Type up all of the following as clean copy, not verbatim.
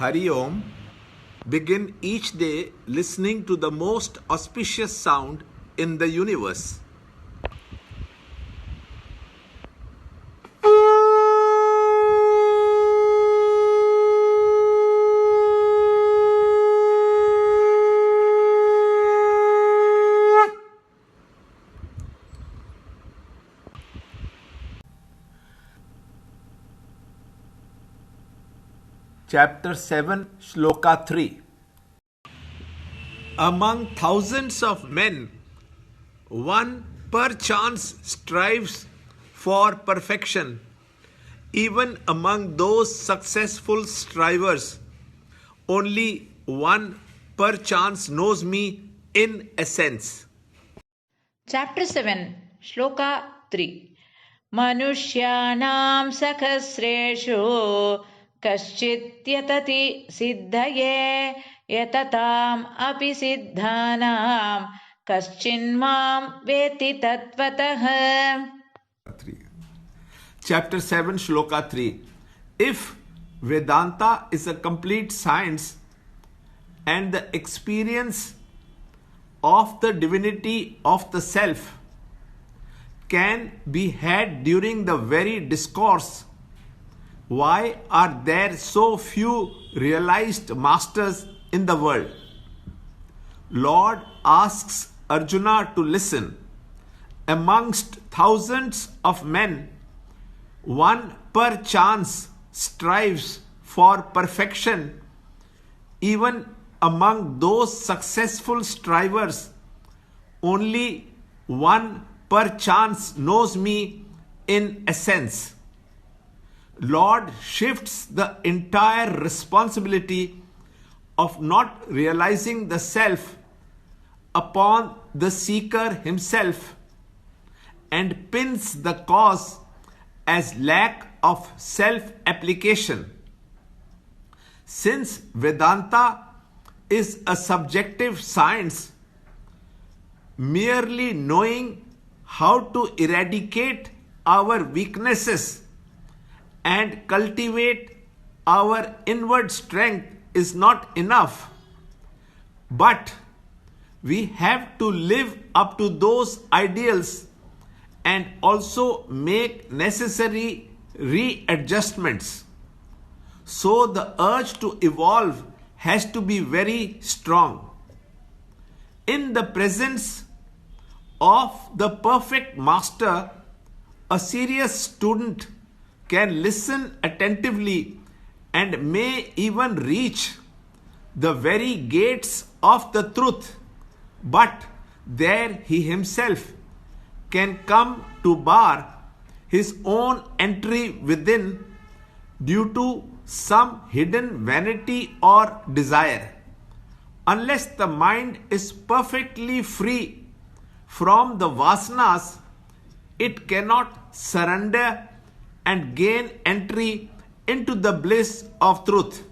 Hari Om, begin each day listening to the most auspicious sound in the universe. Chapter 7, Shloka 3. Among thousands of men, one perchance strives for perfection. Even among those successful strivers, only one perchance knows me in essence. Chapter 7, Shloka 3. Manushyanam sakhasreshu kaschit yatati siddhaye yatatam api siddhanam kaschinmam veti tatvatah. Chapter 7, Shloka 3. If Vedanta is a complete science and the experience of the divinity of the self can be had during the very discourse, why are there so few realized masters in the world? Lord asks Arjuna to listen. Amongst thousands of men, one perchance strives for perfection. Even among those successful strivers, only one perchance knows me in essence. Lord shifts the entire responsibility of not realizing the self upon the seeker himself and pins the cause as lack of self-application. Since Vedanta is a subjective science, merely knowing how to eradicate our weaknesses and cultivate our inward strength is not enough. But we have to live up to those ideals and also make necessary readjustments. So the urge to evolve has to be very strong. In the presence of the perfect master, a serious student can listen attentively and may even reach the very gates of the truth, but there he himself can come to bar his own entry within due to some hidden vanity or desire. Unless the mind is perfectly free from the vasanas, it cannot surrender and gain entry into the bliss of truth.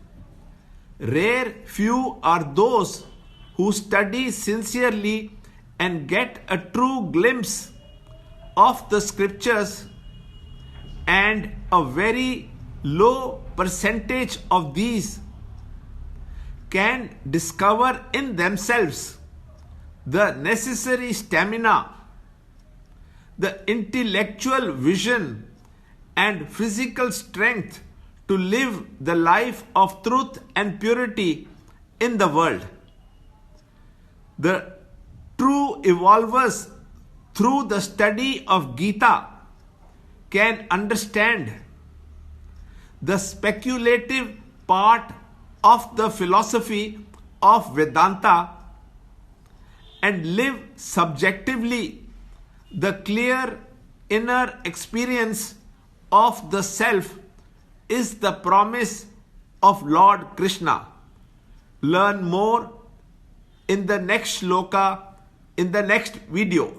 Rare few are those who study sincerely and get a true glimpse of the scriptures, and a very low percentage of these can discover in themselves the necessary stamina, the intellectual vision and physical strength to live the life of truth and purity in the world. The true evolvers through the study of Gita can understand the speculative part of the philosophy of Vedanta and live subjectively the clear inner experience of the self is the promise of Lord Krishna. Learn more in the next shloka, in the next video.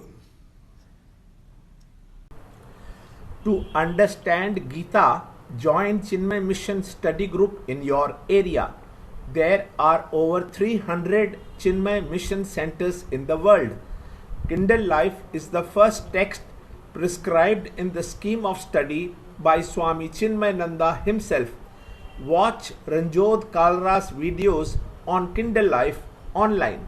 To understand Gita, join Chinmaya Mission study group in your area. There are over 300 Chinmaya Mission centers in the world. Kindle Life is the first text prescribed in the scheme of study by Swami Chinmayananda himself. Watch Ranjot Kalra's videos on Kindle Life online.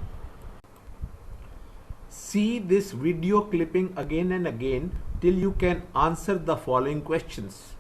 See this video clipping again and again till you can answer the following questions.